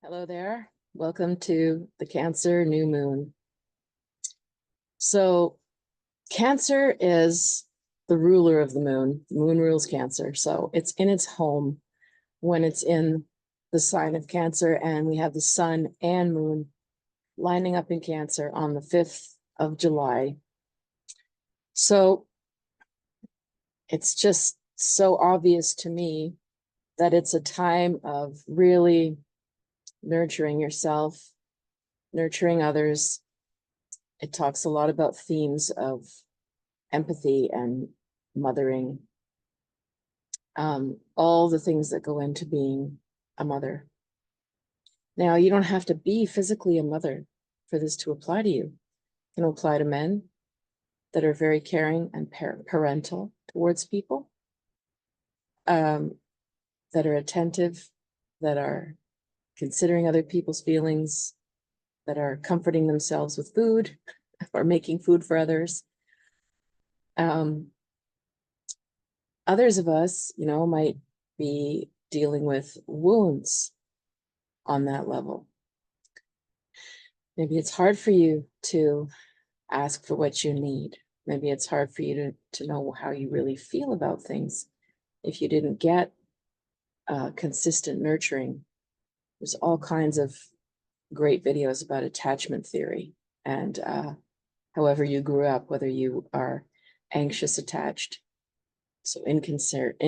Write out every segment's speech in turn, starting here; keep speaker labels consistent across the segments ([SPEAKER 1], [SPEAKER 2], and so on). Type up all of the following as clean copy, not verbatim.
[SPEAKER 1] Hello there. Welcome to the Cancer new moon. So Cancer is the ruler of the moon. The moon rules Cancer. So it's in its home when it's in the sign of Cancer, and we have the sun and moon lining up in Cancer on the 5th of July. So it's just so obvious to me that it's a time of really nurturing yourself, nurturing others. It talks a lot about themes of empathy and mothering, all the things that go into being a mother. Now, you don't have to be physically a mother for this to apply to you. It can apply to men that are very caring and parental towards people, that are attentive, that are considering other people's feelings, that are comforting themselves with food or making food for others. Others of us, might be dealing with wounds on that level. Maybe it's hard for you to ask for what you need. Maybe it's hard for you to know how you really feel about things if you didn't get consistent nurturing. There's all kinds of great videos about attachment theory and however you grew up, whether you are anxious attached, so inconsistent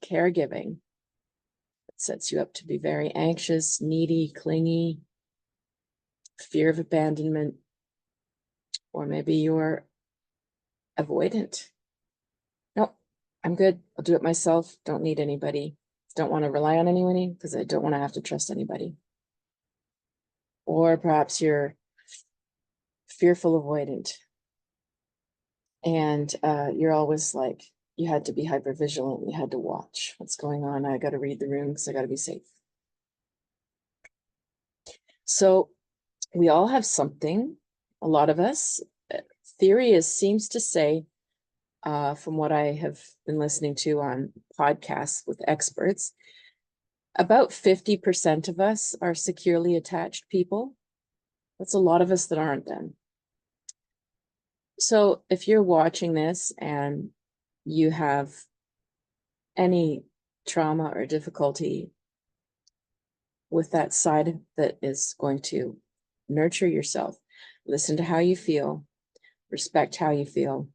[SPEAKER 1] caregiving. It sets you up to be very anxious, needy, clingy, fear of abandonment, or maybe you're avoidant. No, I'm good. I'll do it myself. Don't need anybody. Don't want to rely on anybody because I don't want to have to trust anybody. Or perhaps you're fearful avoidant. And you're always like, you had to be hyper vigilant. You had to watch what's going on. I got to read the room because I got to be safe. So we all have something. A lot of us. Theory seems to say, from what I have been listening to on podcasts with experts, about 50% of us are securely attached people. That's a lot of us that aren't then. So if you're watching this and you have any trauma or difficulty with that side that is going to nurture yourself, listen to how you feel, respect how you feel,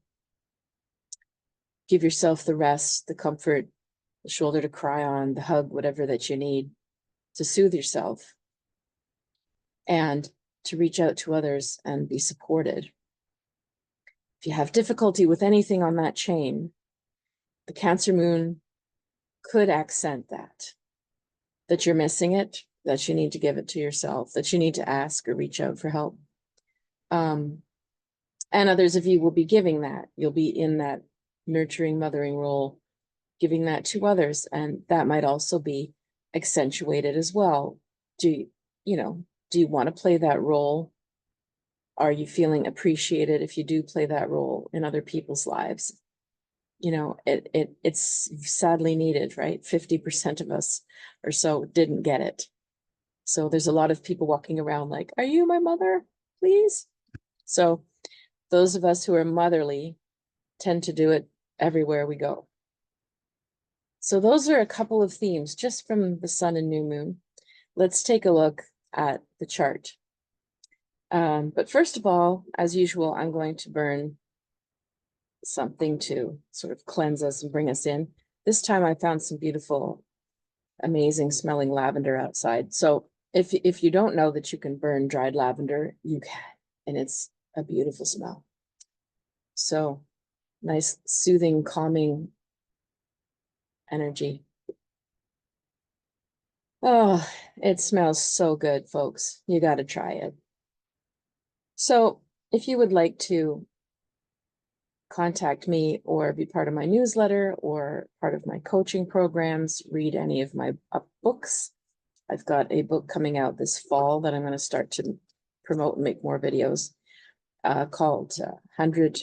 [SPEAKER 1] give yourself the rest, the comfort, the shoulder to cry on, the hug, whatever that you need to soothe yourself, and to reach out to others and be supported. If you have difficulty with anything on that chain, the Cancer moon could accent that you're missing it, that you need to give it to yourself, that you need to ask or reach out for help. And others of you will be giving that. You'll be in that nurturing, mothering role, giving that to others. And that might also be accentuated as well. Do you want to play that role? Are you feeling appreciated if you do play that role in other people's lives? It's sadly needed, right? 50% of us or so didn't get it. So there's a lot of people walking around like, are you my mother, please? So those of us who are motherly tend to do it everywhere we go. So those are a couple of themes just from the sun and new moon. Let's take a look at the chart. But first of all, as usual, I'm going to burn something to sort of cleanse us and bring us in. This time I found some beautiful, amazing smelling lavender outside. So if you don't know that you can burn dried lavender, you can, and it's a beautiful smell. So nice, soothing, calming energy. Oh, it smells so good, folks. You got to try it. So if you would like to contact me or be part of my newsletter or part of my coaching programs, read any of my books. I've got a book coming out this fall that I'm going to start to promote and make more videos called 100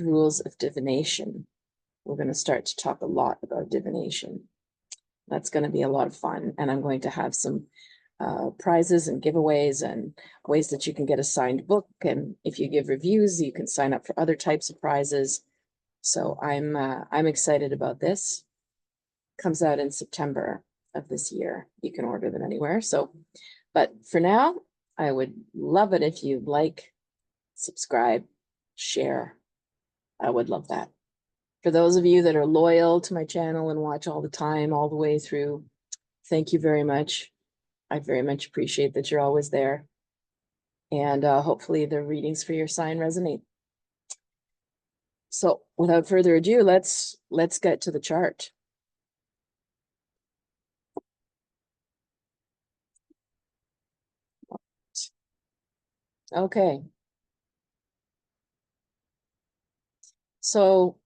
[SPEAKER 1] Rules of Divination. We're going to start to talk a lot about divination. That's going to be a lot of fun. And I'm going to have some prizes and giveaways and ways that you can get a signed book. And if you give reviews, you can sign up for other types of prizes. So I'm excited about this. Comes out in September of this year. You can order them anywhere. So, but for now, I would love it if you like, subscribe, share. I would love that. For those of you that are loyal to my channel and watch all the time, all the way through, thank you very much. I very much appreciate that you're always there. And hopefully the readings for your sign resonate. So without further ado, let's get to the chart. Okay. So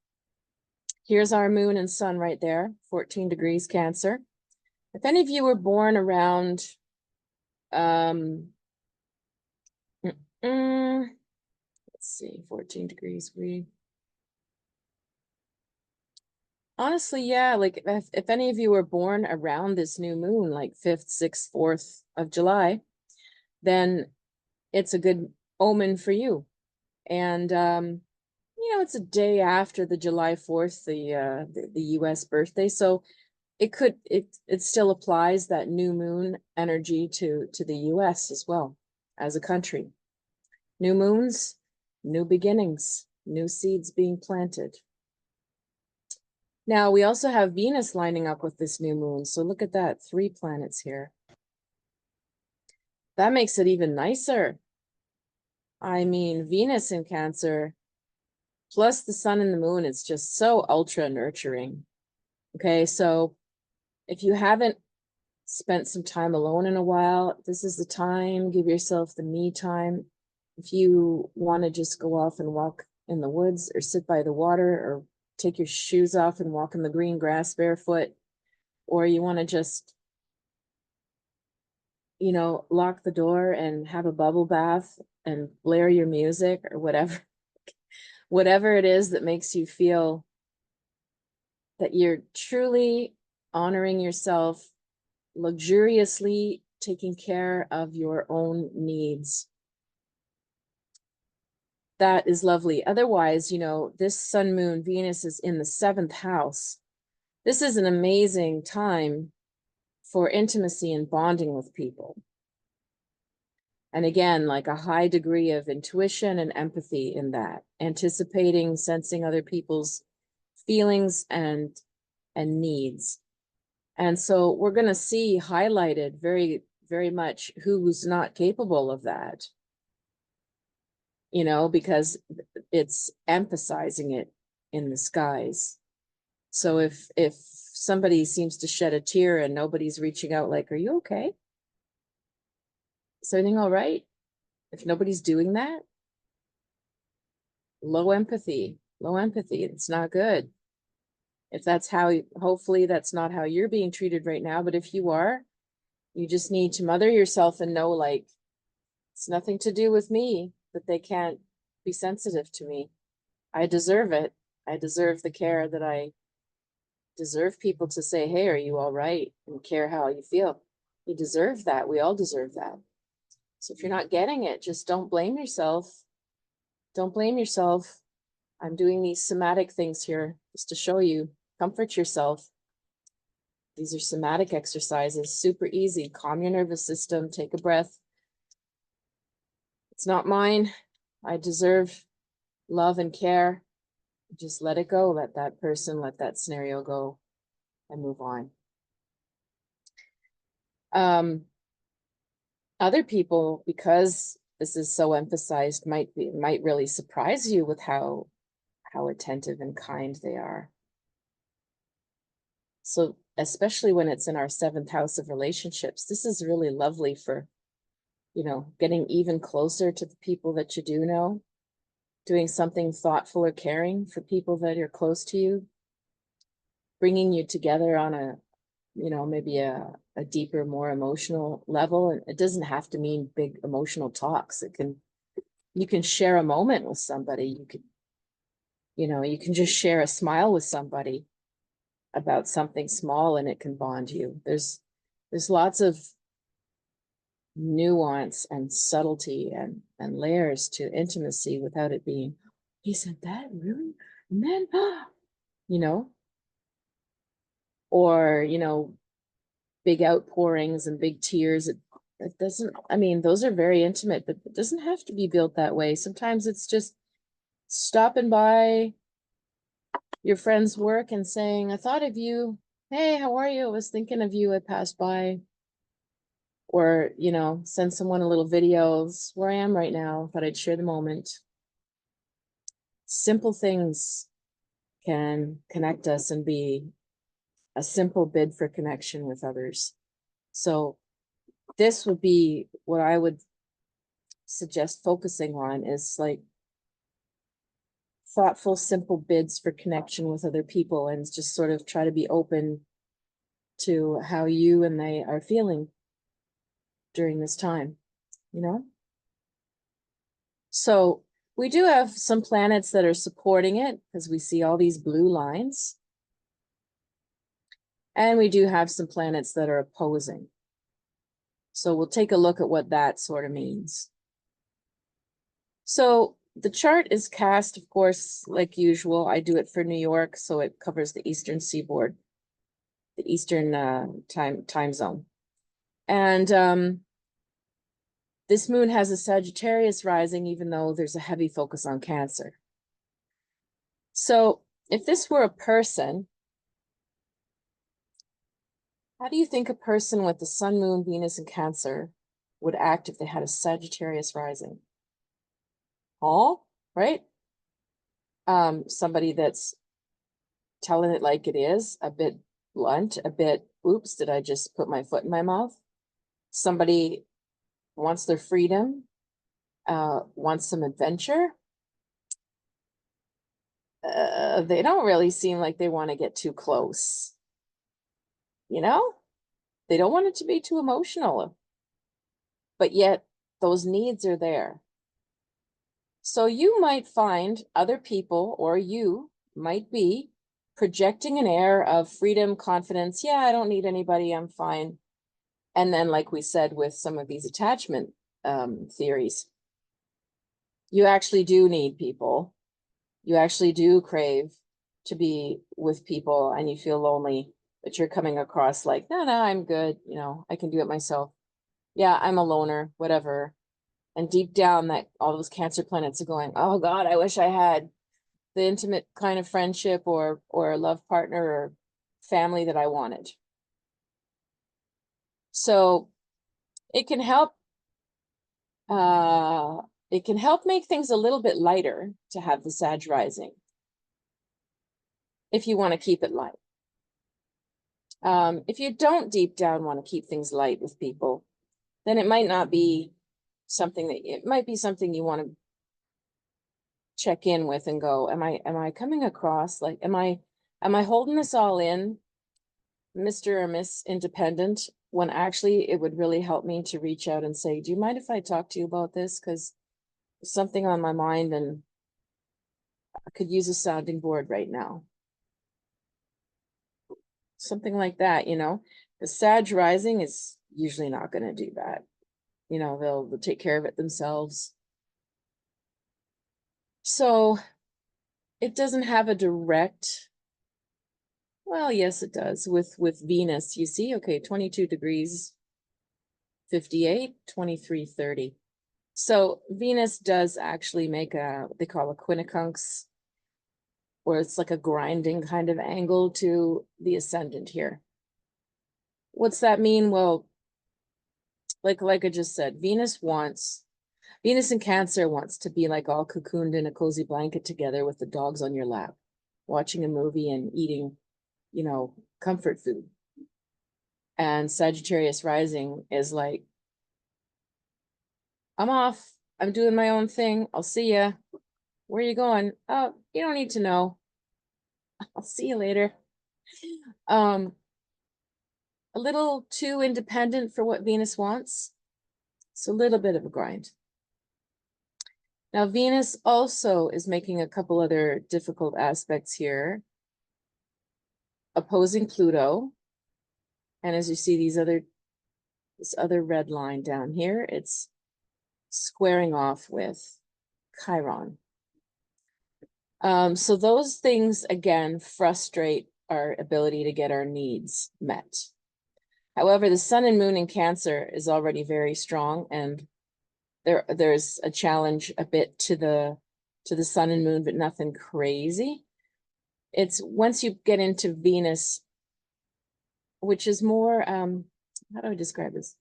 [SPEAKER 1] here's our moon and sun right there, 14 degrees Cancer. If any of you were born around, let's see, 14 degrees, honestly, yeah, like if any of you were born around this new moon, like 5th, 6th, 4th of July, then it's a good omen for you. And, you know, it's a day after the July 4th, the US birthday. So it still applies that new moon energy to the US as well as a country. New moons, new beginnings, new seeds being planted. Now we also have Venus lining up with this new moon. So look at that, 3 planets here. That makes it even nicer. I mean, Venus in Cancer, plus the sun and the moon, it's just so ultra nurturing. Okay, so if you haven't spent some time alone in a while, this is the time. Give yourself the me time. If you want to just go off and walk in the woods or sit by the water or take your shoes off and walk in the green grass barefoot, or you want to just, you know, lock the door and have a bubble bath and blare your music or whatever, whatever it is that makes you feel that you're truly honoring yourself, luxuriously taking care of your own needs. That is lovely. Otherwise, you know, this sun, moon, Venus is in the 7th house. This is an amazing time for intimacy and bonding with people. And again, like a high degree of intuition and empathy in that, anticipating, sensing other people's feelings and needs. And so we're going to see highlighted very, very much who's not capable of that, you know, because it's emphasizing it in the skies. So if somebody seems to shed a tear and nobody's reaching out, like, are you okay? Is everything all right? If nobody's doing that, low empathy, it's not good. If that's how, hopefully that's not how you're being treated right now, but if you are, you just need to mother yourself and know, like, it's nothing to do with me that they can't be sensitive to me. I deserve it. I deserve the care that I deserve. People to say, hey, are you all right? And care how you feel. You deserve that. We all deserve that. So if you're not getting it, just don't blame yourself. Don't blame yourself. I'm doing these somatic things here just to show you. Comfort yourself. These are somatic exercises, super easy. Calm your nervous system, take a breath. It's not mine. I deserve love and care. Just let it go. Let that person, let that scenario go and move on. Other people, because this is so emphasized, might really surprise you with how attentive and kind they are. So especially when it's in our 7th house of relationships, this is really lovely for, you know, getting even closer to the people that you do know, doing something thoughtful or caring for people that are close to you, bringing you together on a, you know, maybe a deeper, more emotional level. And it doesn't have to mean big emotional talks. It can, you can share a moment with somebody. You could, you know, you can just share a smile with somebody. about something small and it can bond you. There's lots of nuance and subtlety and layers to intimacy without it being, he said that, really? And then, you know, or, you know, big outpourings and big tears. It doesn't, I mean, those are very intimate, but it doesn't have to be built that way. Sometimes it's just stopping by your friend's work and saying, I thought of you. Hey, how are you? I was thinking of you. I passed by. Or, you know, send someone a little videos where I am right now. Thought I'd share the moment. Simple things can connect us and be a simple bid for connection with others. So this would be what I would suggest focusing on, is like thoughtful, simple bids for connection with other people, and just sort of try to be open to how you and they are feeling during this time, you know? So we do have some planets that are supporting it, because we see all these blue lines. And we do have some planets that are opposing. So we'll take a look at what that sort of means. So the chart is cast, of course, like usual. I do it for New York, so it covers the Eastern Seaboard, the Eastern time zone. And this moon has a Sagittarius rising, even though there's a heavy focus on Cancer. So if this were a person, how do you think a person with the Sun, Moon, Venus, and Cancer would act if they had a Sagittarius rising? Oh, right? Somebody that's telling it like it is, a bit blunt, a bit, oops, did I just put my foot in my mouth? Somebody wants their freedom, wants some adventure. They don't really seem like they want to get too close. You know, they don't want it to be too emotional, but yet those needs are there. So you might find other people, or you might be projecting an air of freedom, confidence. Yeah, I don't need anybody, I'm fine. And then, like we said, with some of these attachment theories, you actually do need people. You actually do crave to be with people, and you feel lonely, but you're coming across like, no, I'm good. You know, I can do it myself. Yeah, I'm a loner, whatever. And deep down, that all those Cancer planets are going, oh God, I wish I had the intimate kind of friendship or a love partner or family that I wanted. So it can help make things a little bit lighter to have the Sag rising, if you want to keep it light. If you don't deep down want to keep things light with people, then it might not be something it might be something you want to check in with and go, am I coming across like, am I holding this all in, Mr. or Miss Independent, when actually it would really help me to reach out and say, do you mind if I talk to you about this? Because there's something on my mind and I could use a sounding board right now. Something like that, you know. The Sag rising is usually not going to do that. You know, they'll take care of it themselves. So it doesn't have a direct, well, yes, it does with Venus, you see, okay, 22 degrees, 58, 23, 30. So Venus does actually make they call a quincunx, where it's like a grinding kind of angle to the ascendant here. What's that mean? Well, like I just said, Venus in Cancer wants to be like all cocooned in a cozy blanket together with the dogs on your lap, watching a movie and eating, you know, comfort food. And Sagittarius rising is like, I'm off. I'm doing my own thing. I'll see ya. Where are you going? Oh, you don't need to know. I'll see you later. A little too independent for what Venus wants. It's a little bit of a grind. Now, Venus also is making a couple other difficult aspects here. opposing Pluto. And as you see this other red line down here, it's squaring off with Chiron. So those things, again, frustrate our ability to get our needs met. However, the sun and moon in Cancer is already very strong, and there's a challenge a bit to the sun and moon, but nothing crazy. It's once you get into Venus, which is more, how do I describe this?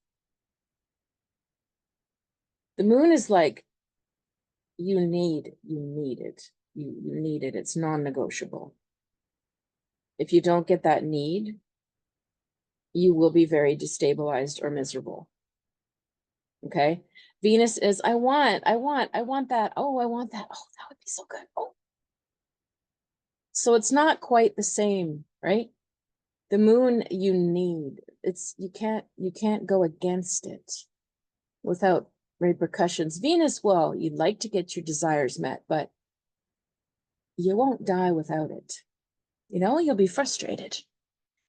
[SPEAKER 1] The moon is like, you need it. You need it. It's non-negotiable. If you don't get that need, you will be very destabilized or miserable. Okay. Venus is, I want that. Oh, I want that. Oh, that would be so good. Oh. So it's not quite the same, right? The moon, you need. You can't go against it without repercussions. Venus, well, you'd like to get your desires met, but you won't die without it. You know, you'll be frustrated,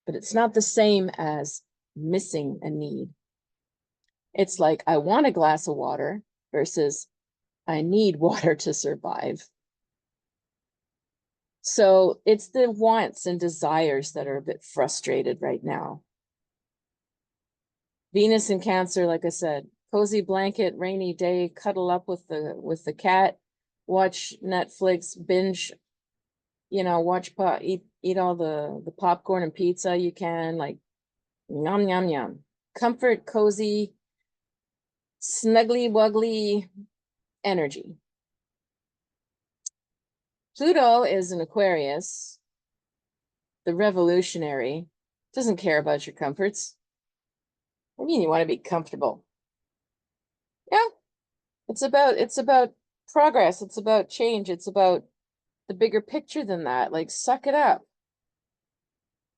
[SPEAKER 1] but it's not the same as missing a need. It's like, I want a glass of water versus I need water to survive. So it's the wants and desires that are a bit frustrated right now. Venus in Cancer, like I said, cozy blanket, rainy day, cuddle up with the cat, watch Netflix, binge, you know, eat all the popcorn and pizza you can, like yum yum yum. Comfort, cozy, snuggly wuggly energy. Pluto is an Aquarius, the revolutionary, doesn't care about your comforts. I mean, you want to be comfortable. Yeah, it's about progress. It's about change. It's about the bigger picture than that. Like, suck it up.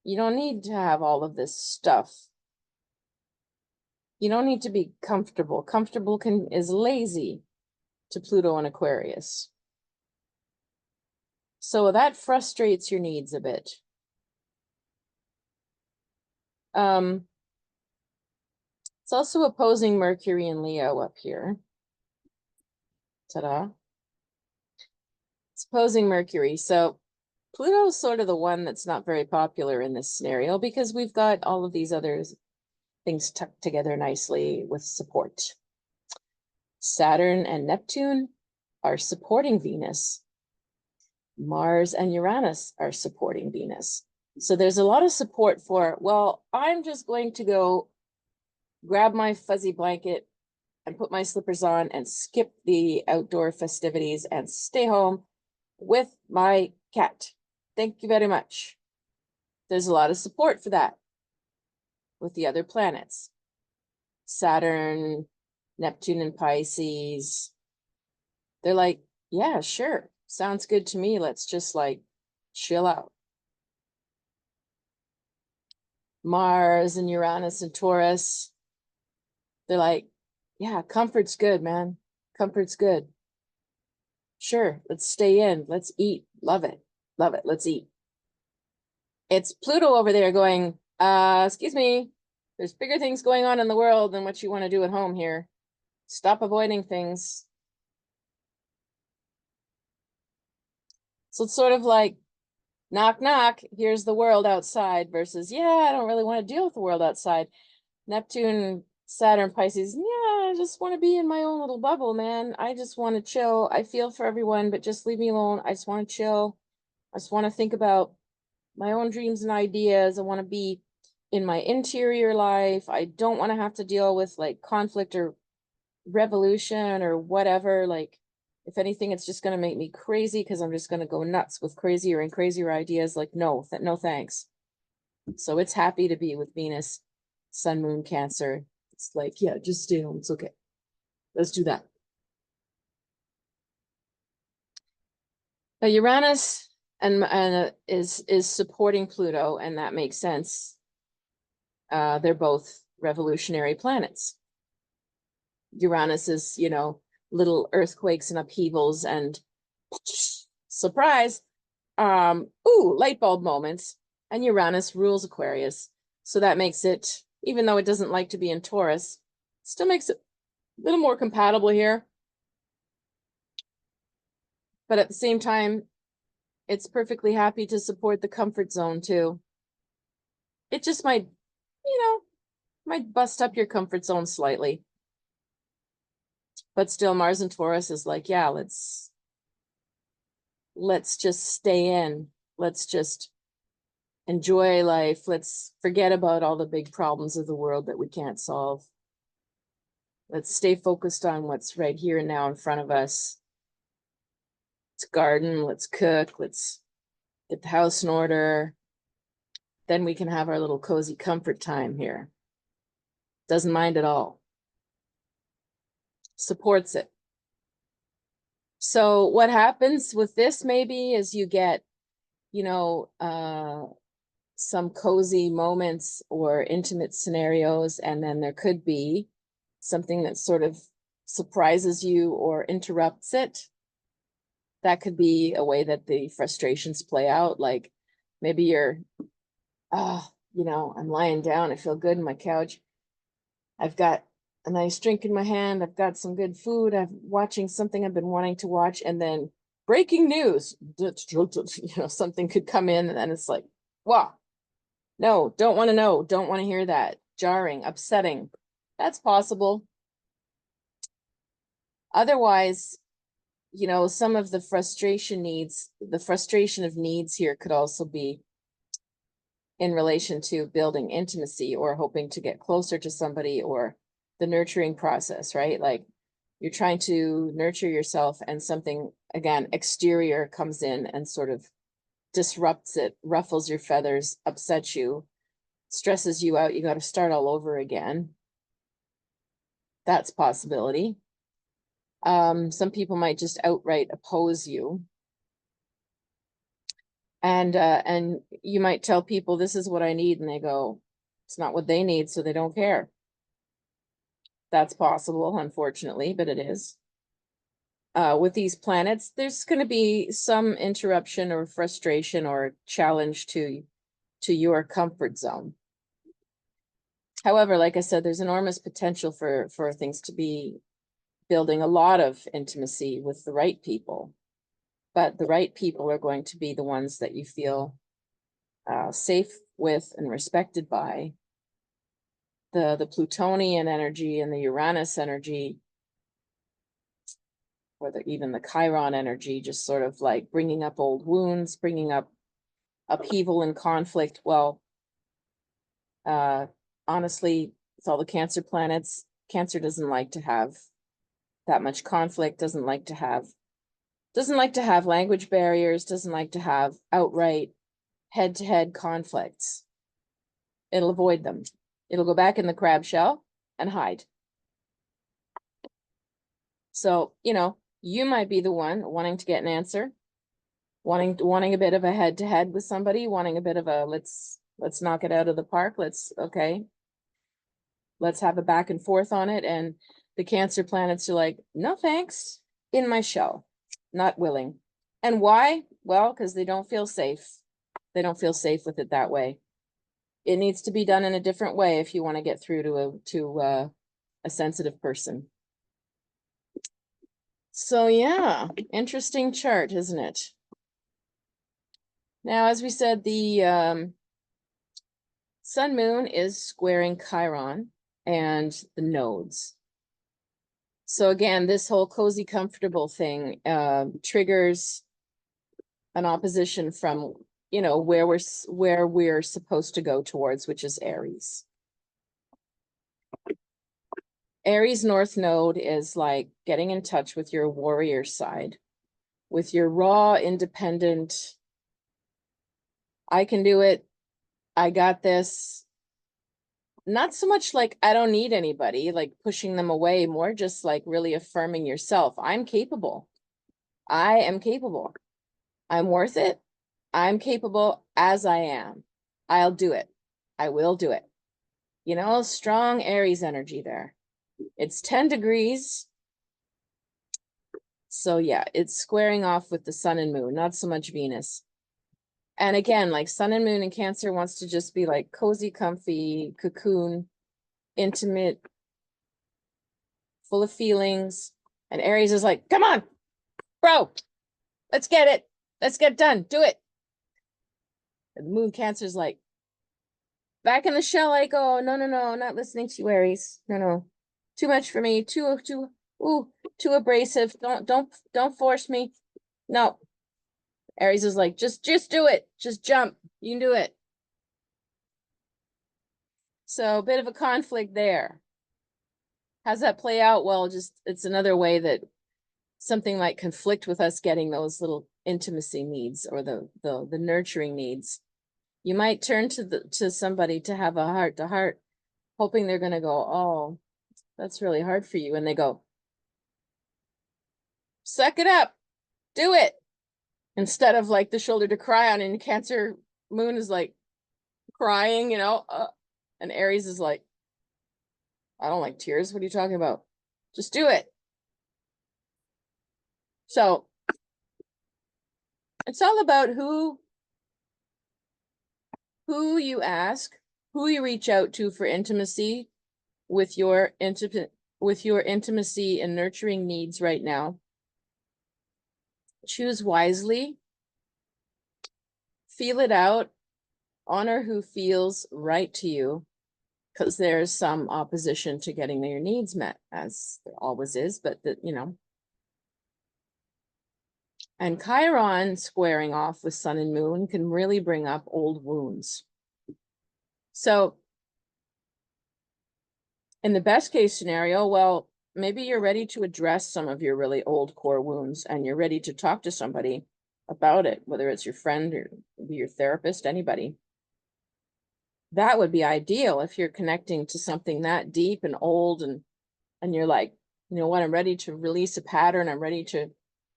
[SPEAKER 1] You don't need to have all of this stuff. You don't need to be comfortable. Comfortable is lazy to Pluto and Aquarius. So that frustrates your needs a bit. It's also opposing Mercury and Leo up here. Ta-da. It's opposing Mercury. So Pluto's sort of the one that's not very popular in this scenario because we've got all of these other things tucked together nicely with support. Saturn and Neptune are supporting Venus. Mars and Uranus are supporting Venus. So there's a lot of support for, well, I'm just going to go grab my fuzzy blanket and put my slippers on and skip the outdoor festivities and stay home with my cat. Thank you very much. There's a lot of support for that with the other planets. Saturn, Neptune, and Pisces. They're like, yeah, sure. Sounds good to me. Let's just like chill out. Mars and Uranus and Taurus. They're like, yeah, comfort's good, man. Comfort's good. Sure, let's stay in. Let's eat. Love it. Love it. Let's eat. It's Pluto over there going, excuse me, there's bigger things going on in the world than what you want to do at home here. Stop avoiding things. So it's sort of like, knock, knock, here's the world outside versus, yeah, I don't really want to deal with the world outside. Neptune, Saturn, Pisces, yeah, I just want to be in my own little bubble, man. I just want to chill. I feel for everyone, but just leave me alone. I just want to chill. I just want to think about my own dreams and ideas. I want to be in my interior life. I don't want to have to deal with like conflict or revolution or whatever. Like, if anything, it's just going to make me crazy because I'm just going to go nuts with crazier and crazier ideas. Like, no, no thanks. So it's happy to be with Venus, Sun, Moon, Cancer. It's like, yeah, just stay home. It's okay. Let's do that. But Uranus and is supporting Pluto, and that makes sense. They're both revolutionary planets. Uranus is, you know, little earthquakes and upheavals and surprise, light bulb moments. And Uranus rules Aquarius. So that makes it, even though it doesn't like to be in Taurus, still makes it a little more compatible here. But at the same time, it's perfectly happy to support the comfort zone too. It just might, might bust up your comfort zone slightly. But still, Mars and Taurus is like, yeah, let's just stay in. Let's just enjoy life. Let's forget about all the big problems of the world that we can't solve. Let's stay focused on what's right here and now in front of us. Let's garden, let's cook, let's get the house in order. Then we can have our little cozy comfort time here. Doesn't mind at all. Supports it. So what happens with this maybe is you get, some cozy moments or intimate scenarios, and then there could be something that sort of surprises you or interrupts it. That could be a way that the frustrations play out. Like maybe you're, I'm lying down, I feel good in my couch. I've got a nice drink in my hand. I've got some good food. I'm watching something I've been wanting to watch, and then breaking news, something could come in, and it's like, wow, no, don't want to know, don't want to hear that. Jarring, upsetting. That's possible. Otherwise, some of the frustration of needs here could also be in relation to building intimacy or hoping to get closer to somebody, or the nurturing process, right? Like you're trying to nurture yourself and something, again, exterior comes in and sort of disrupts it, ruffles your feathers, upsets you, stresses you out. You got to start all over again. That's a possibility. Some people might just outright oppose you. And you might tell people, this is what I need, and they go, it's not what they need, so they don't care. That's possible, unfortunately, but it is. With these planets, there's going to be some interruption or frustration or challenge to your comfort zone. However, like I said, there's enormous potential for things to be building a lot of intimacy with the right people. But the right people are going to be the ones that you feel safe with and respected by. The Plutonian energy and the Uranus energy, or even the Chiron energy, just sort of like bringing up old wounds, bringing up upheaval and conflict. Well, honestly, with all the Cancer planets, Cancer doesn't like to have that much conflict, doesn't like to have language barriers, doesn't like to have outright head-to-head conflicts. It'll avoid them. It'll go back in the crab shell and hide. So, you might be the one wanting to get an answer, wanting a bit of a head-to-head with somebody, wanting a bit of a let's knock it out of the park. Let's have a back and forth on it. And the Cancer planets are like, no thanks, in my shell, not willing. And why? Well, because they don't feel safe. They don't feel safe with it that way. It needs to be done in a different way if you want to get through to a sensitive person. So yeah, interesting chart, isn't it? Now, as we said, the Sun Moon is squaring Chiron and the nodes. So again, this whole cozy, comfortable thing triggers an opposition from, where we're supposed to go towards, which is Aries. Aries North Node is like getting in touch with your warrior side, with your raw, independent, I can do it, I got this. Not so much like I don't need anybody, like pushing them away, more just like really affirming yourself. I'm capable. I am capable. I'm worth it. I'm capable as I am. I'll do it. I will do it. Strong Aries energy there. It's 10 degrees. So yeah, it's squaring off with the sun and moon, not so much Venus. And again, like Sun and Moon in Cancer wants to just be like cozy, comfy, cocoon, intimate, full of feelings. And Aries is like, come on, bro, let's get it. Let's get done. Do it. And the Moon Cancer is like, back in the shell, like, oh, no, not listening to you, Aries. No. Too much for me. Too abrasive. Don't force me. No. Aries is like, just do it. Just jump. You can do it. So a bit of a conflict there. How's that play out? Well, just it's another way that something might conflict with us getting those little intimacy needs or the nurturing needs. You might turn to somebody to have a heart to heart, hoping they're going to go, oh, that's really hard for you. And they go, suck it up, do it. Instead of like the shoulder to cry on, and Cancer Moon is like crying, and Aries is like, I don't like tears. What are you talking about? Just do it. So it's all about who you ask, who you reach out to for intimacy with your intimacy and nurturing needs right now. Choose wisely. Feel it out. Honor who feels right to you, because there's some opposition to getting your needs met, as there always is, but and Chiron squaring off with Sun and Moon can really bring up old wounds. So in the best case scenario, well, maybe you're ready to address some of your really old core wounds, and you're ready to talk to somebody about it, whether it's your friend or your therapist, anybody. That would be ideal if you're connecting to something that deep and old, and you're like, you know what, I'm ready to release a pattern. I'm ready to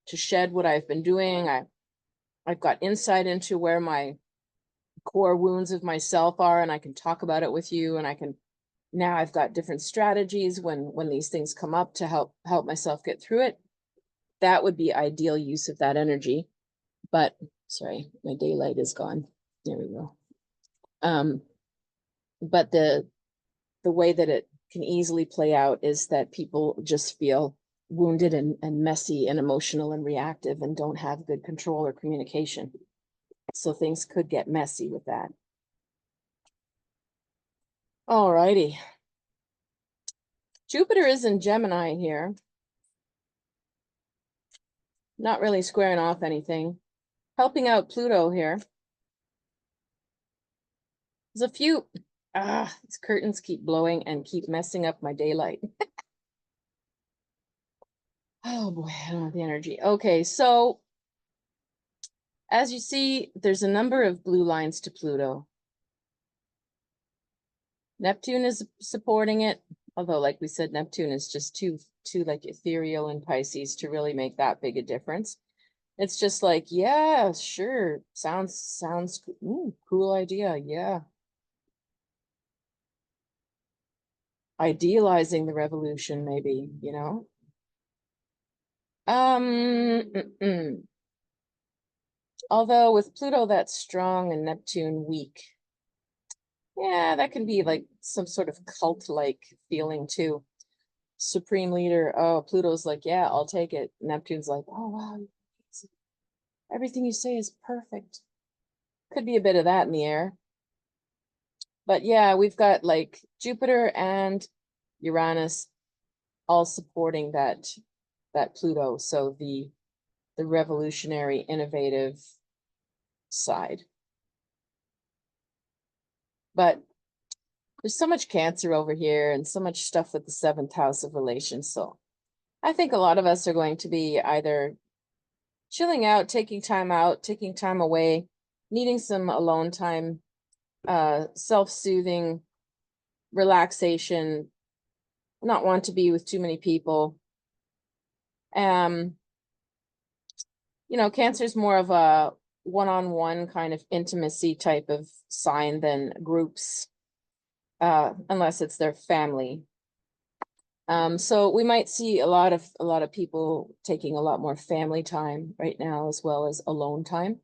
[SPEAKER 1] shed what I've been doing. I've got insight into where my core wounds of myself are, and I can talk about it with you, and now I've got different strategies when these things come up to help myself get through it. That would be ideal use of that energy. But sorry, my daylight is gone. There we go. But the way that it can easily play out is that people just feel wounded and messy and emotional and reactive and don't have good control or communication. So things could get messy with that. All righty. Jupiter is in Gemini here. Not really squaring off anything. Helping out Pluto here. There's a few, these curtains keep blowing and keep messing up my daylight. Oh boy, I don't have the energy. Okay, so as you see, there's a number of blue lines to Pluto. Neptune is supporting it, although like we said, Neptune is just too like ethereal in Pisces to really make that big a difference. It's just like, yeah, sure, sounds cool idea, yeah. Idealizing the revolution, maybe, Although with Pluto that's strong and Neptune weak, yeah, that can be like some sort of cult-like feeling too. Supreme leader, oh, Pluto's like, yeah, I'll take it. Neptune's like, oh wow, everything you say is perfect. Could be a bit of that in the air. But yeah, we've got like Jupiter and Uranus all supporting that Pluto. So the revolutionary, innovative side. But there's so much Cancer over here and so much stuff with the 7th house of relations. So I think a lot of us are going to be either chilling out, taking time away, needing some alone time, self-soothing, relaxation, not want to be with too many people. Cancer's more of a one-on-one kind of intimacy type of sign than groups, unless it's their family. So we might see a lot of people taking a lot more family time right now, as well as alone time.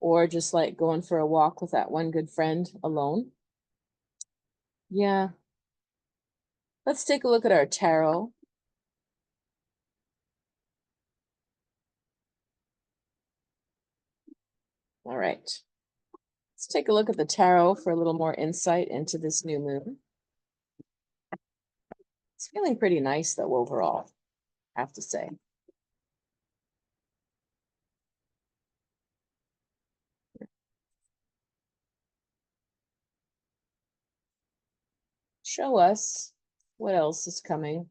[SPEAKER 1] or just like going for a walk with that one good friend alone. Yeah. Let's take a look at our tarot. All right. Let's take a look at the tarot for a little more insight into this new moon. It's feeling pretty nice though overall, I have to say. Show us what else is coming.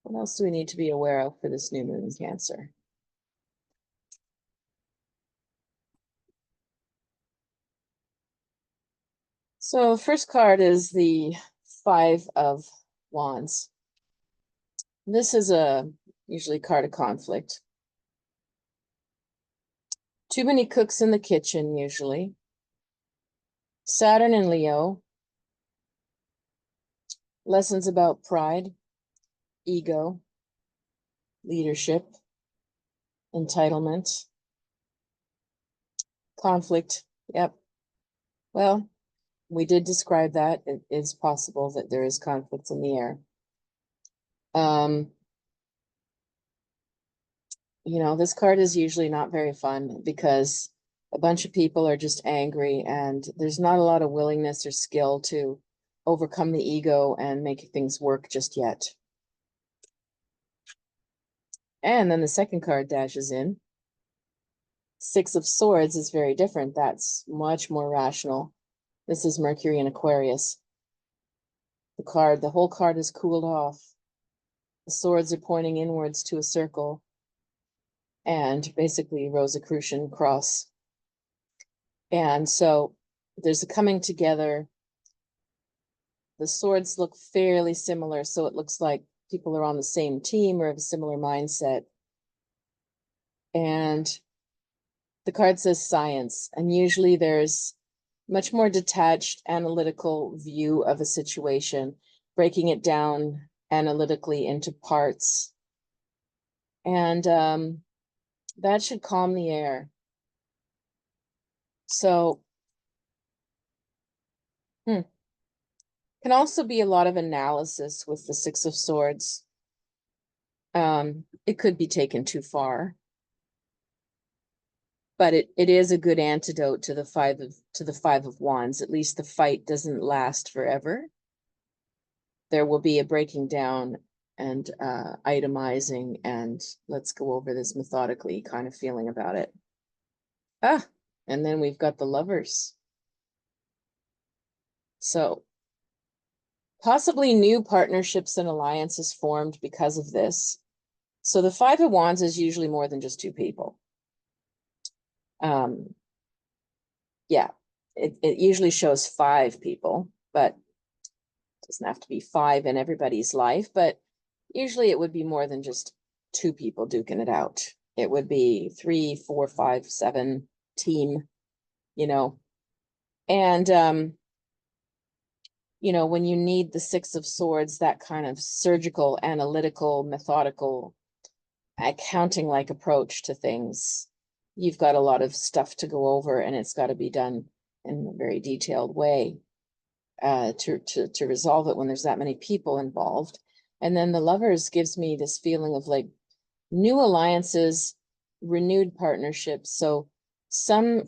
[SPEAKER 1] What else do we need to be aware of for this new moon in Cancer? So first card is the Five of Wands. This is a usually card of conflict. Too many cooks in the kitchen, usually. Saturn and Leo. Lessons about pride, ego, leadership, entitlement, conflict. Yep. Well, we did describe that. It is possible that there is conflict in the air. You know, this card is usually not very fun because a bunch of people are just angry and there's not a lot of willingness or skill to overcome the ego and make things work just yet. And then the second card dashes in. Six of Swords is very different. That's much more rational. This is Mercury in Aquarius. The whole card is cooled off. The swords are pointing inwards to a circle and basically Rosicrucian cross. And so there's a coming together. The swords look fairly similar, so it looks like people are on the same team or have a similar mindset. And the card says science, and usually there's much more detached analytical view of a situation, breaking it down analytically into parts. And that should calm the air. So, can also be a lot of analysis with the Six of Swords. It could be taken too far. But it is a good antidote to the Five of Wands. At least the fight doesn't last forever. There will be a breaking down and itemizing, and let's go over this methodically kind of feeling about it. And then we've got the Lovers. So possibly new partnerships and alliances formed because of this. So the Five of Wands is usually more than just two people. Yeah, it usually shows five people, but it doesn't have to be five in everybody's life, but usually it would be more than just two people duking it out. It would be 3, 4, 5, 7 team, you know. And you know, when you need the Six of Swords, that kind of surgical, analytical, methodical, accounting-like approach to things, you've got a lot of stuff to go over, and it's got to be done in a very detailed way to resolve it when there's that many people involved. And then the Lovers gives me this feeling of like new alliances, renewed partnerships. So some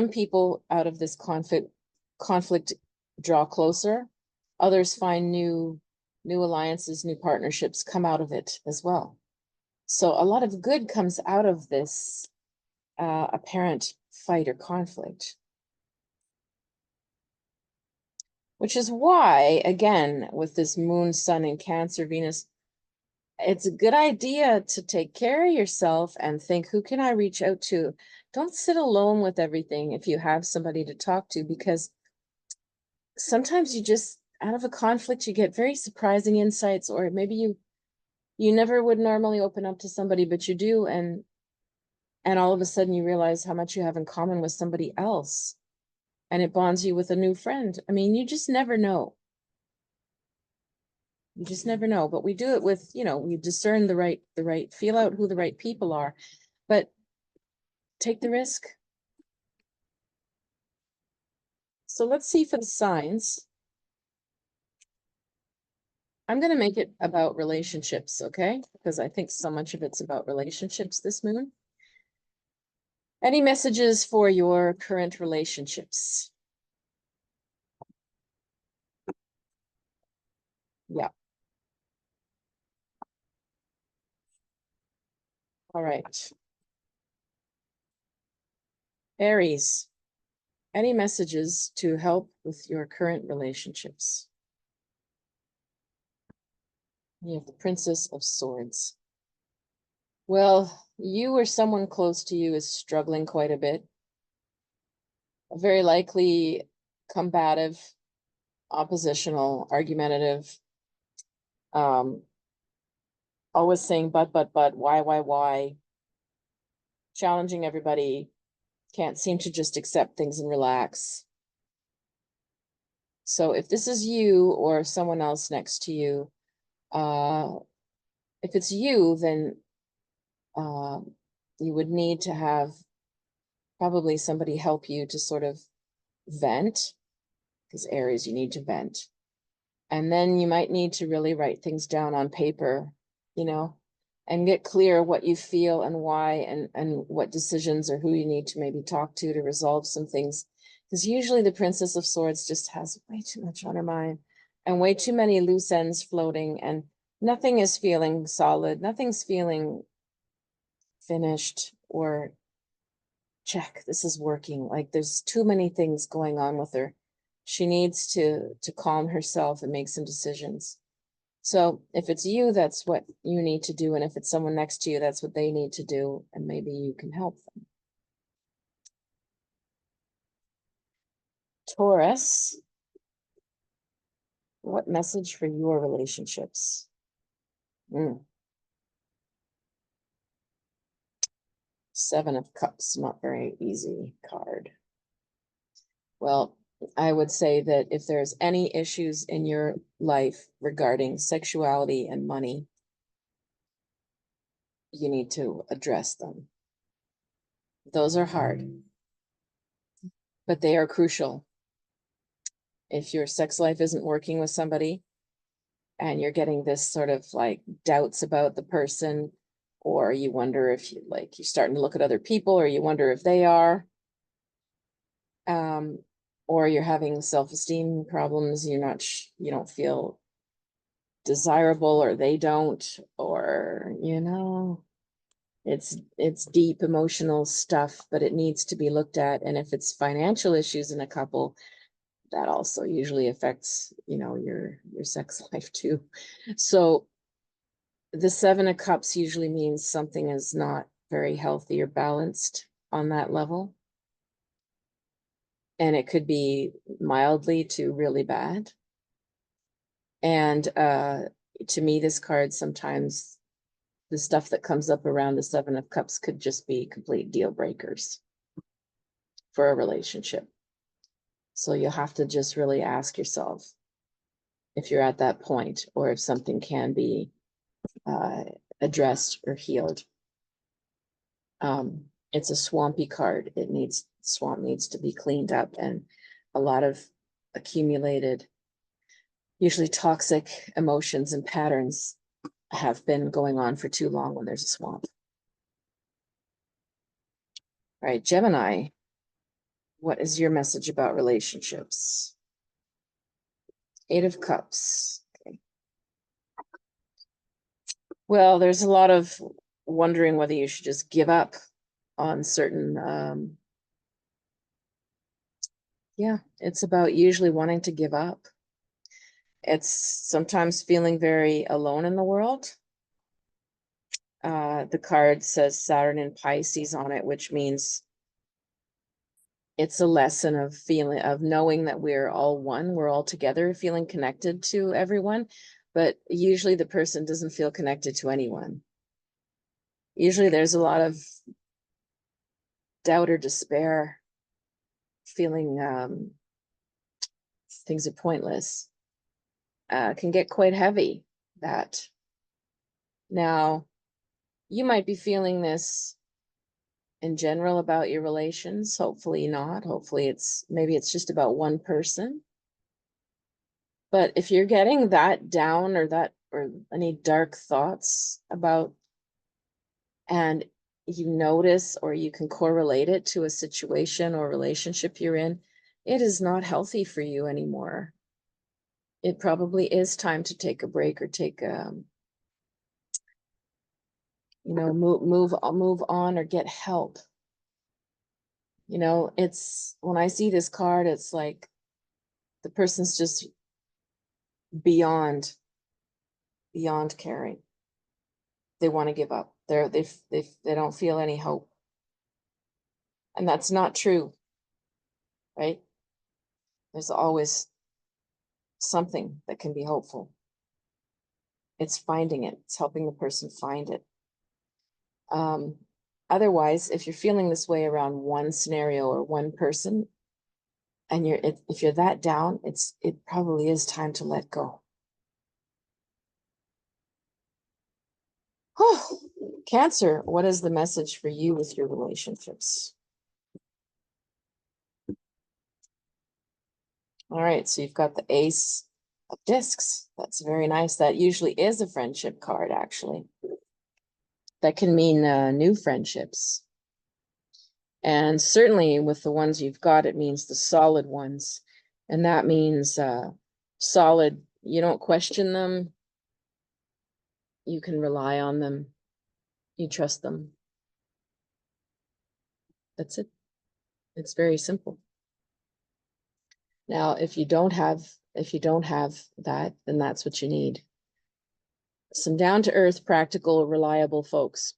[SPEAKER 1] people out of this conflict draw closer. Others find new alliances, new partnerships come out of it as well. So a lot of good comes out of this apparent fight or conflict. Which is why, again, with this moon, sun, and Cancer, Venus, it's a good idea to take care of yourself and think, who can I reach out to? Don't sit alone with everything if you have somebody to talk to, because sometimes you just, out of a conflict, you get very surprising insights, or maybe you never would normally open up to somebody, but you do, and all of a sudden you realize how much you have in common with somebody else, and it bonds you with a new friend. I mean, you just never know. You just never know. But we do it with, you know, we discern the right, feel out who the right people are, but take the risk. So let's see for the signs. I'm going to make it about relationships, okay? Because I think so much of it's about relationships this moon. Any messages for your current relationships? Yeah. All right. Aries, any messages to help with your current relationships? You have the Princess of Swords. Well, you or someone close to you is struggling quite a bit. Very likely combative, oppositional, argumentative, always saying but, why, challenging everybody, can't seem to just accept things and relax. So if this is you or someone else next to you, if it's you, then you would need to have probably somebody help you to sort of vent, because Aries, you need to vent. And then you might need to really write things down on paper, you know, and get clear what you feel and why, and what decisions or who you need to maybe talk to resolve some things. Because usually the Princess of Swords just has way too much on her mind and way too many loose ends floating, and nothing is feeling solid. Nothing's feeling finished or check, this is working. Like there's too many things going on with her. She needs to calm herself and make some decisions. So if it's you, that's what you need to do. And if it's someone next to you, that's what they need to do. And maybe you can help them. Taurus, what message for your relationships? Seven of Cups, not very easy card. Well, I would say that if there's any issues in your life regarding sexuality and money, you need to address them. Those are hard, but they are crucial. If your sex life isn't working with somebody and you're getting this sort of like doubts about the person, or you wonder if you like, you're starting to look at other people, or you wonder if they are, or you're having self-esteem problems, you don't feel desirable, or they don't, or, it's deep emotional stuff, but it needs to be looked at. And if it's financial issues in a couple, that also usually affects, your sex life too. So the Seven of Cups usually means something is not very healthy or balanced on that level. And it could be mildly to really bad. And to me, this card, sometimes the stuff that comes up around the Seven of Cups could just be complete deal breakers for a relationship. So you'll have to just really ask yourself if you're at that point, or if something can be addressed or healed. It's a swampy card. Swamp needs to be cleaned up, and a lot of accumulated, usually toxic emotions and patterns have been going on for too long when there's a swamp. All right, Gemini, what is your message about relationships? Eight of Cups. Okay. Well, there's a lot of wondering whether you should just give up on certain, it's about usually wanting to give up. It's sometimes feeling very alone in the world. The card says Saturn and Pisces on it, which means it's a lesson of knowing that we're all one, we're all together, feeling connected to everyone. But usually the person doesn't feel connected to anyone. Usually there's a lot of doubt or despair, feeling things are pointless. Can get quite heavy. That now you might be feeling this in general about your relations. Hopefully not. Hopefully maybe it's just about one person. But if you're getting that down or any dark thoughts about, and you notice or you can correlate it to a situation or relationship you're in, it is not healthy for you anymore. It probably is time to take a break or take move on or get help. It's when I see this card, it's like the person's just beyond caring. They want to give up. They don't feel any hope. And that's not true, right? There's always something that can be hopeful. It's finding it. It's helping the person find it. Otherwise, if you're feeling this way around one scenario or one person, and if you're that down, it probably is time to let go. Cancer, what is the message for you with your relationships? All right, so you've got the Ace of Discs. That's very nice. That usually is a friendship card, actually. That can mean new friendships. And certainly with the ones you've got, it means the solid ones. And that means solid. You don't question them. You can rely on them. You trust them. That's it. It's very simple. Now, if you don't have that, then that's what you need. Some down-to-earth, practical, reliable folks.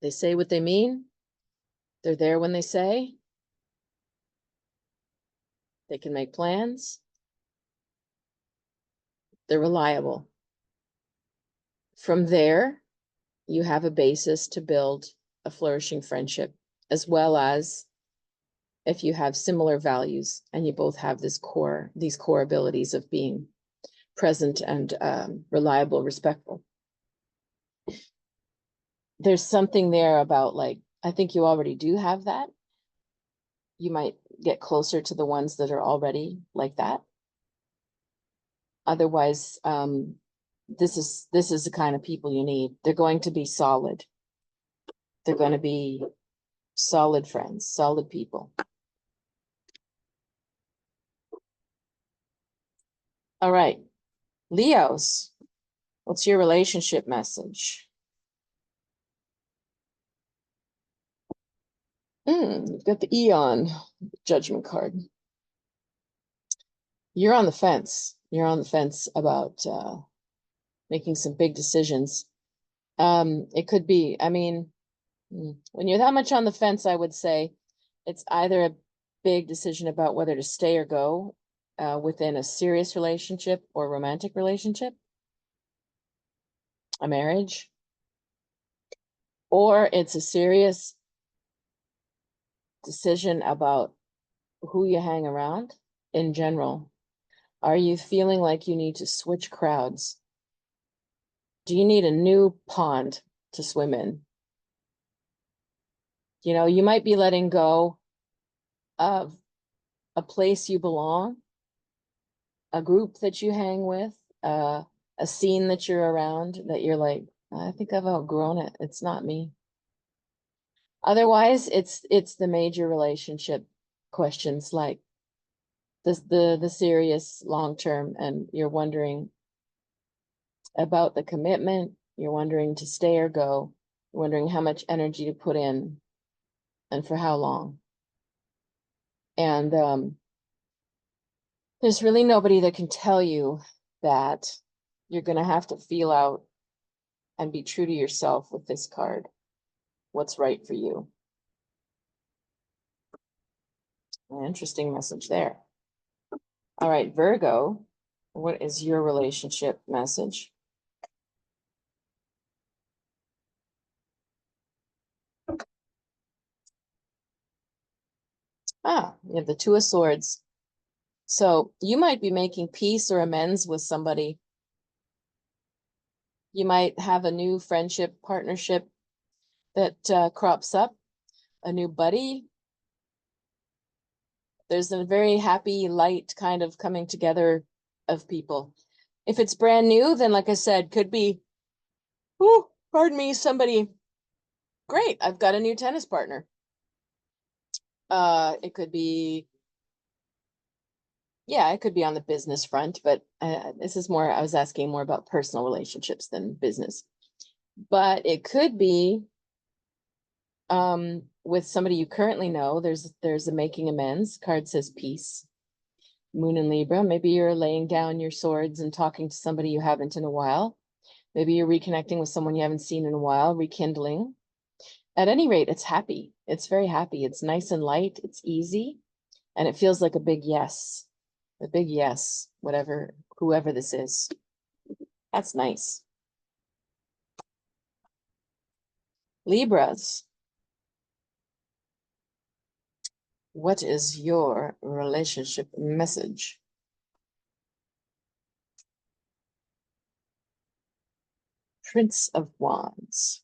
[SPEAKER 1] They say what they mean. They're there when they say. They can make plans. They're reliable. From there, you have a basis to build a flourishing friendship, as well as if you have similar values and you both have these core abilities of being present and reliable, respectful. There's something there about, like, I think you already do have that. You might get closer to the ones that are already like that. Otherwise, this is the kind of people you need. They're going to be solid. They're going to be solid friends, solid people. All right, Leos, what's your relationship message? You've got the Eon Judgment card. You're on the fence. You're on the fence about making some big decisions. It could be, I mean, when you're that much on the fence, I would say it's either a big decision about whether to stay or go within a serious relationship or romantic relationship, a marriage, or it's a serious decision about who you hang around in general. Are you feeling like you need to switch crowds? Do you need a new pond to swim in? You might be letting go of a place you belong, a group that you hang with, a scene that you're around that you're like, I think I've outgrown it. It's not me. Otherwise, it's the major relationship questions, like the serious long term, and you're wondering about the commitment. You're wondering to stay or go. You're wondering how much energy to put in and for how long. And there's really nobody that can tell you that. You're going to have to feel out and be true to yourself with this card. What's right for you? An interesting message there. All right, Virgo, what is your relationship message? You have the Two of Swords. So you might be making peace or amends with somebody. You might have a new friendship, partnership that crops up, a new buddy. There's a very happy, light kind of coming together of people. If it's brand new, then like I said, could be, oh, pardon me, somebody, great, I've got a new tennis partner. It could be, yeah, it could be on the business front, but this is more, I was asking more about personal relationships than business. But it could be with somebody you currently know. There's a making amends. Card says peace. Moon in Libra. Maybe you're laying down your swords and talking to somebody you haven't in a while. Maybe you're reconnecting with someone you haven't seen in a while, rekindling. At any rate, it's happy. It's very happy. It's nice and light. It's easy. And it feels like a big yes. A big yes, whatever, whoever this is. That's nice. Libras. What is your relationship message? Prince of Wands.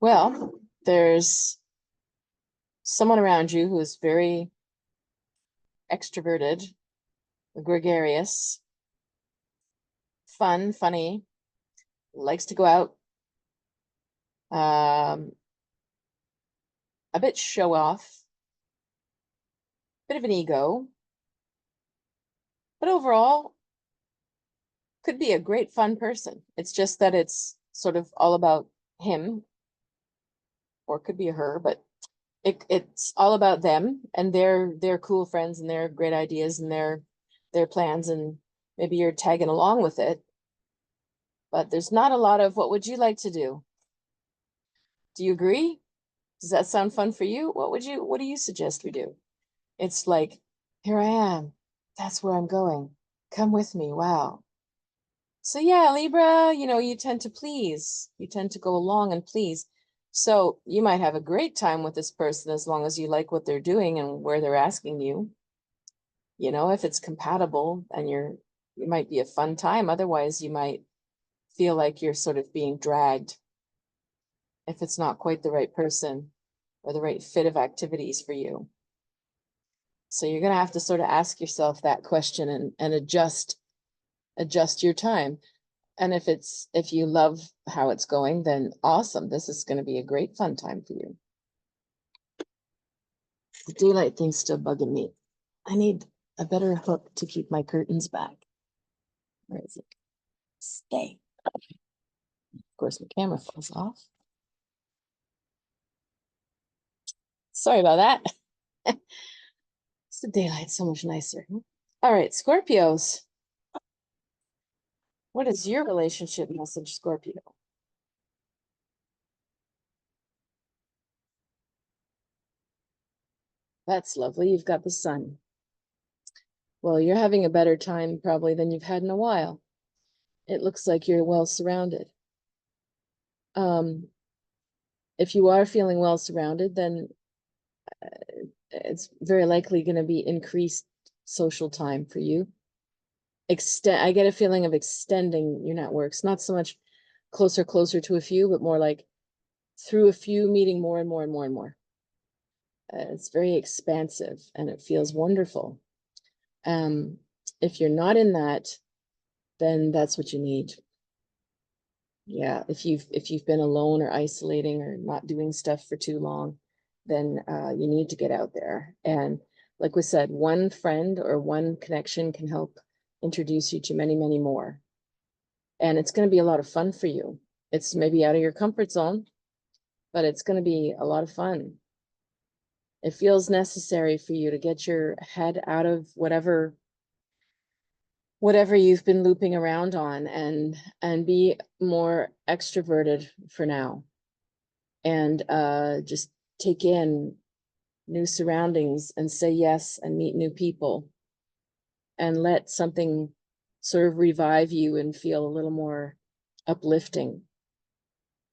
[SPEAKER 1] Well, there's someone around you who is very extroverted, gregarious, funny, likes to go out, a bit show off, bit of an ego, but overall could be a great fun person. It's just that it's sort of all about him, or it could be a her, but it's all about them and their cool friends and their great ideas and their plans, and maybe you're tagging along with it, but there's not a lot of what would you like to do? Do you agree? Does that sound fun for you? What do you suggest we do? It's like, here I am. That's where I'm going. Come with me. Wow. So yeah, Libra, you tend to please. You tend to go along and please. So you might have a great time with this person as long as you like what they're doing and where they're asking you. If it's compatible and it might be a fun time. Otherwise, you might feel like you're sort of being dragged if it's not quite the right person or the right fit of activities for you. So you're going to have to sort of ask yourself that question and adjust your time. And if you love how it's going, then awesome. This is going to be a great fun time for you. The daylight thing's still bugging me. I need a better hook to keep my curtains back. Where is it? Stay. Of course, my camera falls off. Sorry about that. It's the daylight so much nicer. All right, Scorpios. What is your relationship message, Scorpio? That's lovely. You've got the sun. Well, you're having a better time probably than you've had in a while. It looks like you're well surrounded. If you are feeling well surrounded, then it's very likely going to be increased social time for you. I get a feeling of extending your networks, not so much closer to a few, but more like through a few, meeting more and more and more and more. It's very expansive and it feels wonderful. If you're not in that, then that's what you need. Yeah, if you've been alone or isolating or not doing stuff for too long, then you need to get out there. And like we said, one friend or one connection can help introduce you to many, many more. And it's going to be a lot of fun for you. It's maybe out of your comfort zone, but it's going to be a lot of fun. It feels necessary for you to get your head out of whatever you've been looping around on and be more extroverted for now. And just take in new surroundings and say yes and meet new people and let something sort of revive you and feel a little more uplifting.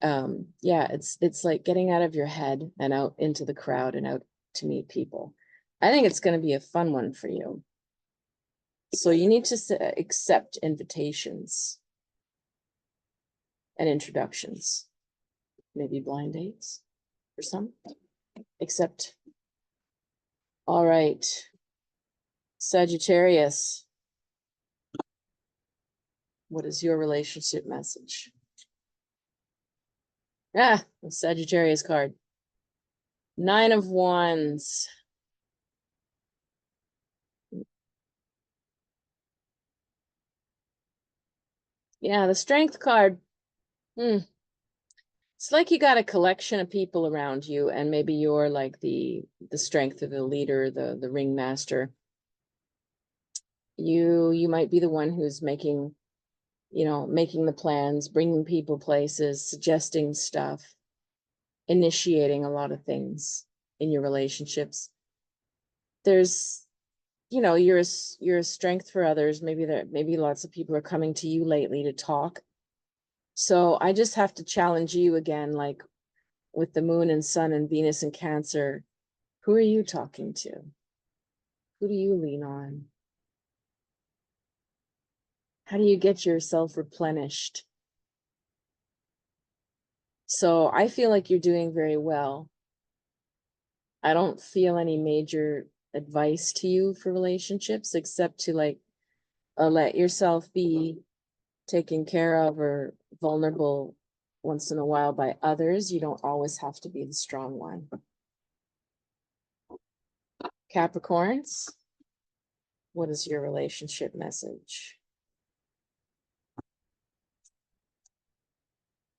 [SPEAKER 1] Yeah, it's like getting out of your head and out into the crowd and out to meet people. I think it's going to be a fun one for you. So you need to accept invitations and introductions. Maybe blind dates for some, except, all right, Sagittarius. What is your relationship message? Ah, the Sagittarius card. 9 of Wands. Yeah, the Strength card. It's like you got a collection of people around you, and maybe you're like the strength of the leader, the ringmaster. You might be the one who's making, making the plans, bringing people places, suggesting stuff, initiating a lot of things in your relationships. There's, you're a strength for others. Maybe lots of people are coming to you lately to talk. So I just have to challenge you again, like with the moon and sun and Venus and Cancer. Who are you talking to? Who do you lean on? How do you get yourself replenished? So I feel like you're doing very well. I don't feel any major advice to you for relationships, except to let yourself be taken care of or vulnerable once in a while by others. You don't always have to be the strong one. Capricorns, what is your relationship message?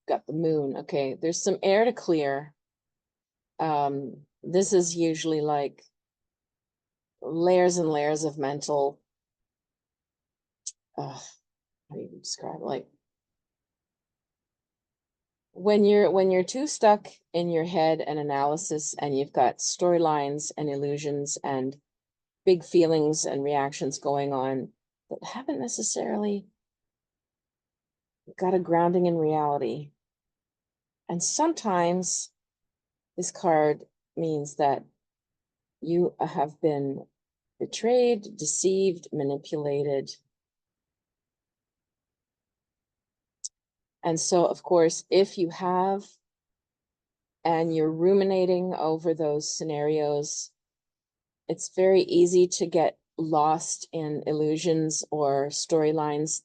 [SPEAKER 1] Got the moon. Okay, there's some air to clear. This is usually like layers and layers of mental, how do you describe it? Like when you're too stuck in your head and analysis, and you've got storylines and illusions and big feelings and reactions going on that haven't necessarily got a grounding in reality. And sometimes this card means that you have been betrayed, deceived, manipulated. And so, of course, if you have, and you're ruminating over those scenarios, it's very easy to get lost in illusions or storylines.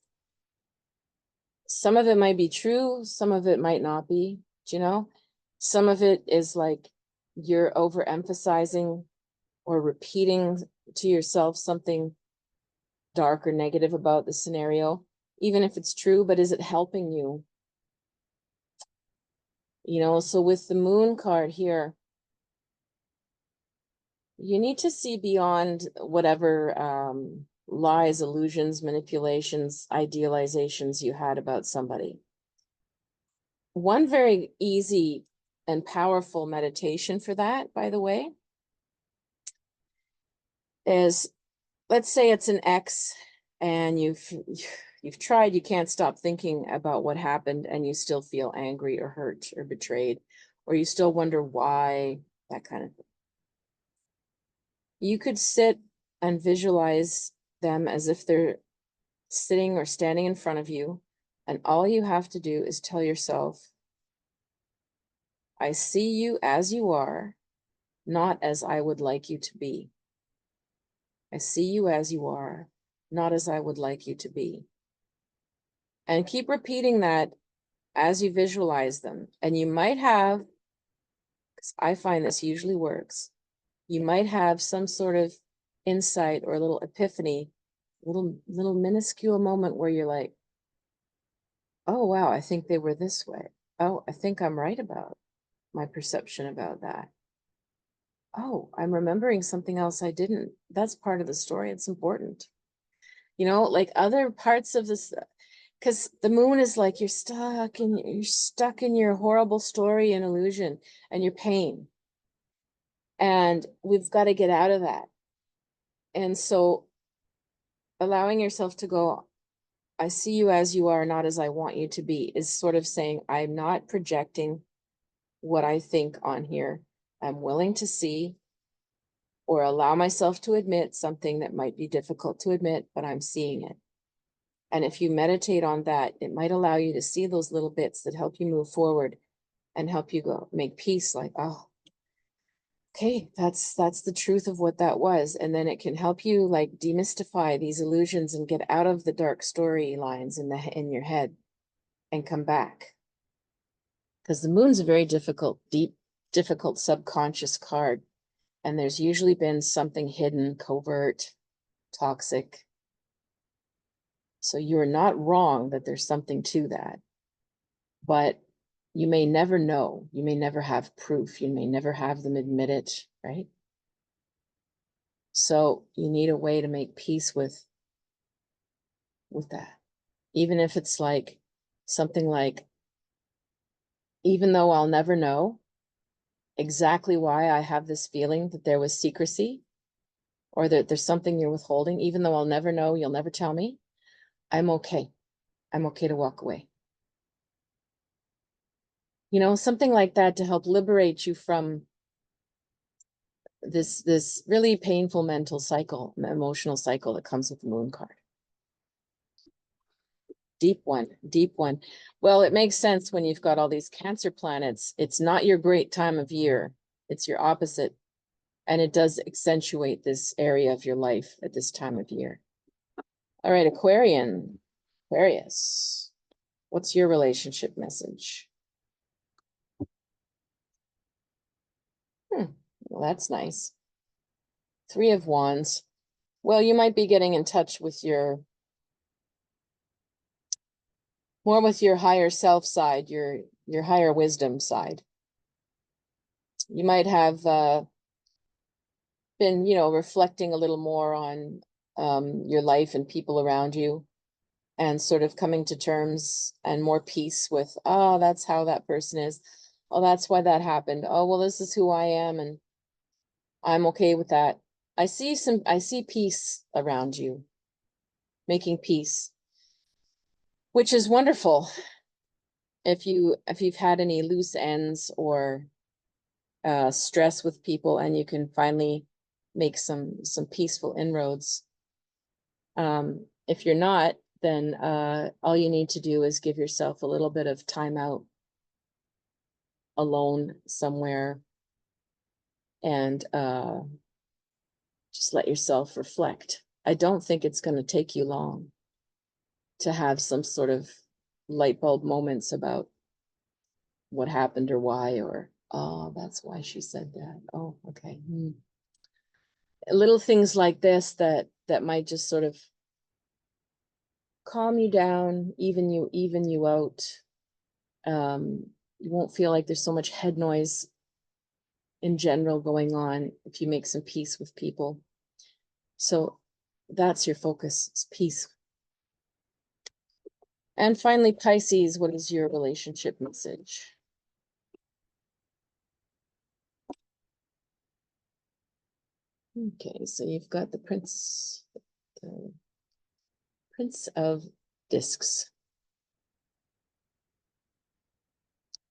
[SPEAKER 1] Some of it might be true, some of it might not be, some of it is like you're overemphasizing or repeating to yourself something dark or negative about the scenario, even if it's true, but is it helping you? So with the moon card here, you need to see beyond whatever lies, illusions, manipulations, idealizations you had about somebody. One very easy and powerful meditation for that, by the way, is, let's say it's an ex, and you've tried, you can't stop thinking about what happened, and you still feel angry or hurt or betrayed, or you still wonder why, that kind of thing. You could sit and visualize them as if they're sitting or standing in front of you, and all you have to do is tell yourself, I see you as you are, not as I would like you to be. I see you as you are, not as I would like you to be. And keep repeating that as you visualize them. And you might have, because I find this usually works, you might have some sort of insight or a little epiphany, little minuscule moment where you're like, oh, wow, I think they were this way. Oh, I think I'm right about my perception about that. Oh, I'm remembering something else I didn't. That's part of the story. It's important. Like other parts of this, because the moon is like you're stuck in your horrible story and illusion and your pain. And we've got to get out of that. And so allowing yourself to go, I see you as you are, not as I want you to be, is sort of saying, I'm not projecting what I think on here. I'm willing to see or allow myself to admit something that might be difficult to admit, but I'm seeing it. And if you meditate on that, it might allow you to see those little bits that help you move forward and help you go make peace, like, oh, okay, that's the truth of what that was. And then it can help you like demystify these illusions and get out of the dark storylines in your head and come back. Because the moon's a very difficult, difficult subconscious card. And there's usually been something hidden, covert, toxic. So you're not wrong that there's something to that. But you may never know. You may never have proof. You may never have them admit it, right? So you need a way to make peace with that. Even if it's like something like, even though I'll never know exactly why I have this feeling that there was secrecy or that there's something you're withholding, even though I'll never know, you'll never tell me, I'm okay. I'm okay to walk away. You know, something like that to help liberate you from this really painful mental cycle, emotional cycle that comes with the moon card. Deep one, deep one. Well, it makes sense when you've got all these Cancer planets. It's not your great time of year. It's your opposite. And it does accentuate this area of your life at this time of year. All right, Aquarius. What's your relationship message? Well, that's nice. 3 of Wands. Well, you might be getting in touch with more with your higher self side, your higher wisdom side. You might have been, reflecting a little more on your life and people around you, and sort of coming to terms and more peace with, oh, that's how that person is. Oh, that's why that happened. Oh, well, this is who I am, and I'm okay with that. I see peace around you, making peace, which is wonderful. If you've had any loose ends or stress with people, and you can finally make some peaceful inroads. If you're not, then all you need to do is give yourself a little bit of time out alone somewhere, and just let yourself reflect. I don't think it's going to take you long to have some sort of light bulb moments about what happened or why, or, oh, that's why she said that. Oh, okay. Little things like this that might just sort of calm you down, even you out. You won't feel like there's so much head noise in general going on if you make some peace with people. So that's your focus, it's peace. And finally, Pisces, what is your relationship message? Okay, so you've got the Prince of Discs.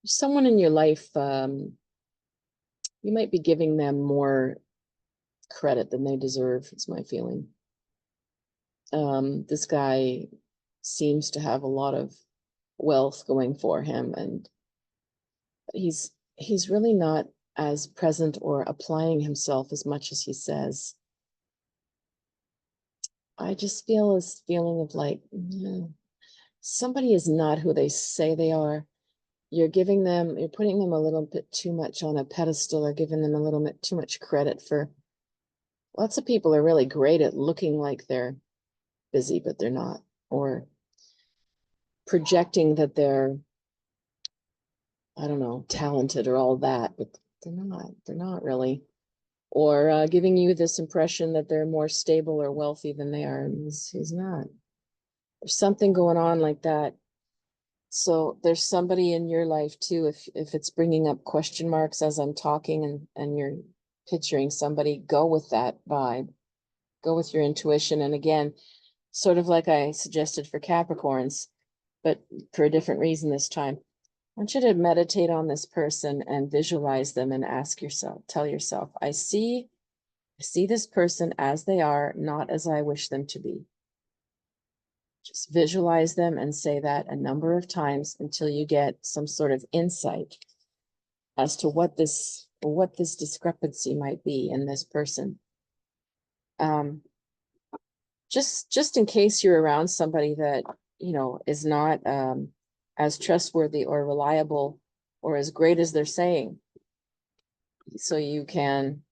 [SPEAKER 1] Someone in your life, you might be giving them more credit than they deserve, is my feeling. This guy seems to have a lot of wealth going for him, and he's really not as present or applying himself as much as he says. I just feel this feeling of like, somebody is not who they say they are. You're putting them a little bit too much on a pedestal, or giving them a little bit too much credit. For lots of people are really great at looking like they're busy, but they're not, or projecting that they're, I don't know, talented or all that, but they're not really, or giving you this impression that they're more stable or wealthy than they are, and he's not. There's something going on like that. So there's somebody in your life too, if it's bringing up question marks as I'm talking, and you're picturing somebody, go with that vibe, go with your intuition. And again, sort of like I suggested for Capricorns, but for a different reason this time, I want you to meditate on this person and visualize them, and tell yourself, I see this person as they are, not as I wish them to be. Just visualize them and say that a number of times until you get some sort of insight as to what this discrepancy might be in this person. Just in case you're around somebody that, you know, is not as trustworthy or reliable or as great as they're saying, so you can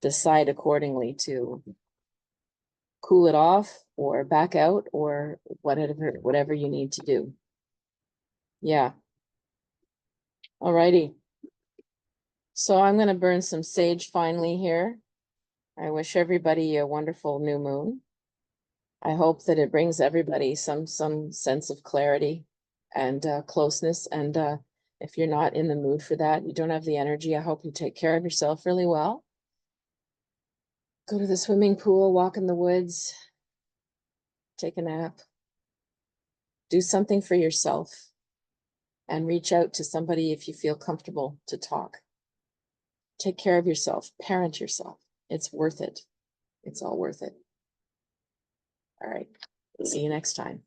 [SPEAKER 1] decide accordingly to cool it off or back out or whatever you need to do. Yeah. Alrighty. So I'm going to burn some sage finally here. I wish everybody a wonderful new moon. I hope that it brings everybody some sense of clarity and closeness. And if you're not in the mood for that, you don't have the energy, I hope you take care of yourself really well. Go to the swimming pool, walk in the woods, take a nap, do something for yourself, and reach out to somebody if you feel comfortable to talk. Take care of yourself, parent yourself. It's worth it. It's all worth it. All right. See you next time.